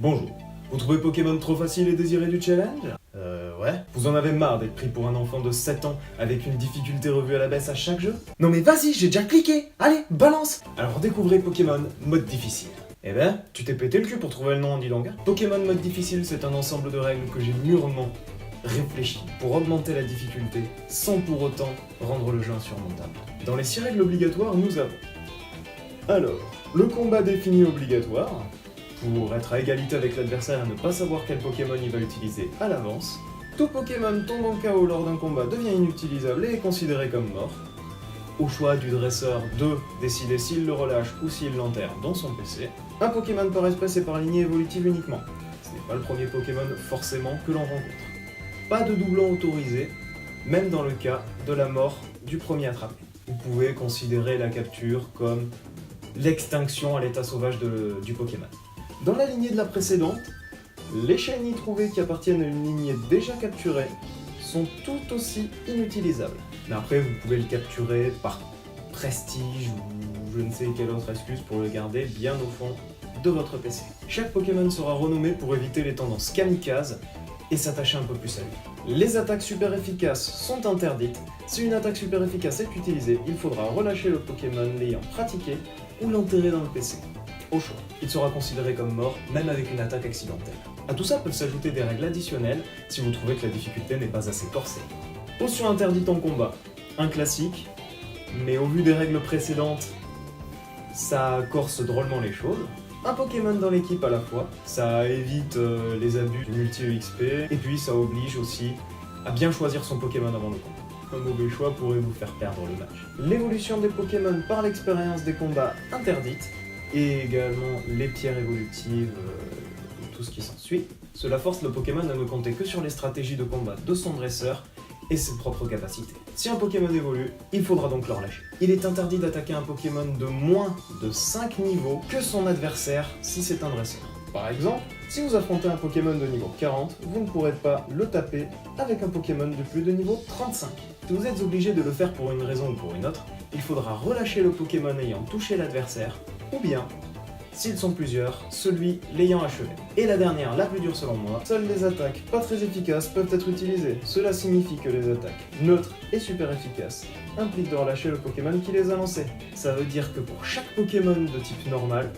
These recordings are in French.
Bonjour. Vous trouvez Pokémon trop facile et désiré du challenge? Ouais. Vous en avez marre d'être pris pour un enfant de 7 ans avec une difficulté revue à la baisse à chaque jeu? Non mais vas-y, j'ai déjà cliqué. Allez, balance. Alors découvrez Pokémon mode difficile. Eh ben, tu t'es pété le cul pour trouver le nom, dis donc. Pokémon mode difficile, c'est un ensemble de règles que j'ai mûrement réfléchi pour augmenter la difficulté sans pour autant rendre le jeu insurmontable. Dans les 6 règles obligatoires, nous avons... Alors, le combat défini obligatoire, pour être à égalité avec l'adversaire et ne pas savoir quel Pokémon il va utiliser à l'avance. Tout Pokémon tombe en KO lors d'un combat devient inutilisable et est considéré comme mort. Au choix du dresseur de décider s'il le relâche ou s'il l'enterre dans son PC. Un Pokémon par espèce et par lignée évolutive uniquement. Ce n'est pas le premier Pokémon forcément que l'on rencontre. Pas de doublon autorisé, même dans le cas de la mort du premier attrapé. Vous pouvez considérer la capture comme l'extinction à l'état sauvage du Pokémon. Dans la lignée de la précédente, les shiny trouvés qui appartiennent à une lignée déjà capturée sont tout aussi inutilisables. Mais après, vous pouvez le capturer par prestige ou je ne sais quelle autre excuse pour le garder bien au fond de votre PC. Chaque Pokémon sera renommé pour éviter les tendances kamikazes et s'attacher un peu plus à lui. Les attaques super efficaces sont interdites. Si une attaque super efficace est utilisée, il faudra relâcher le Pokémon l'ayant pratiqué ou l'enterrer dans le PC. Au choix. Il sera considéré comme mort, même avec une attaque accidentelle. À tout ça peuvent s'ajouter des règles additionnelles si vous trouvez que la difficulté n'est pas assez corsée. Potion interdite en combat, un classique, mais au vu des règles précédentes, ça corse drôlement les choses. Un Pokémon dans l'équipe à la fois, ça évite les abus du multi-EXP, et puis ça oblige aussi à bien choisir son Pokémon avant le combat. Un mauvais choix pourrait vous faire perdre le match. L'évolution des Pokémon par l'expérience des combats interdite, et également les pierres évolutives et tout ce qui s'ensuit. Cela force le Pokémon à ne compter que sur les stratégies de combat de son dresseur et ses propres capacités. Si un Pokémon évolue, il faudra donc le relâcher. Il est interdit d'attaquer un Pokémon de moins de 5 niveaux que son adversaire si c'est un dresseur. Par exemple, si vous affrontez un Pokémon de niveau 40, vous ne pourrez pas le taper avec un Pokémon de plus de niveau 35. Si vous êtes obligé de le faire pour une raison ou pour une autre, il faudra relâcher le Pokémon ayant touché l'adversaire, ou bien, s'ils sont plusieurs, celui l'ayant achevé. Et la dernière, la plus dure selon moi, seules les attaques pas très efficaces peuvent être utilisées. Cela signifie que les attaques neutres et super efficaces impliquent de relâcher le Pokémon qui les a lancées. Ça veut dire que pour chaque Pokémon de type normal,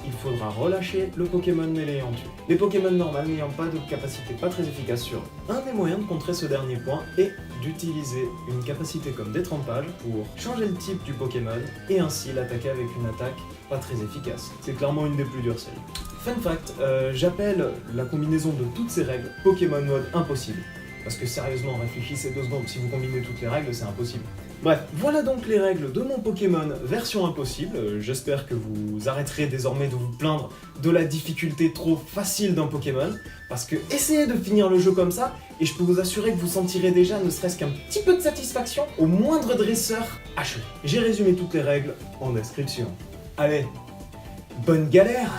il faudra relâcher le Pokémon l'ayant tué. Les Pokémon normales n'ayant pas de capacité pas très efficace sur eux. Un des moyens de contrer ce dernier point est d'utiliser une capacité comme détrempage pour changer le type du Pokémon et ainsi l'attaquer avec une attaque pas très efficace. C'est clairement une des plus dures celles. Fun fact, j'appelle la combinaison de toutes ces règles Pokémon mode impossible. Parce que sérieusement, réfléchissez 2 secondes, si vous combinez toutes les règles, c'est impossible. Bref, voilà donc les règles de mon Pokémon version impossible. J'espère que vous arrêterez désormais de vous plaindre de la difficulté trop facile d'un Pokémon, parce que essayez de finir le jeu comme ça, et je peux vous assurer que vous sentirez déjà ne serait-ce qu'un petit peu de satisfaction au moindre dresseur achevé. J'ai résumé toutes les règles en description. Allez, bonne galère!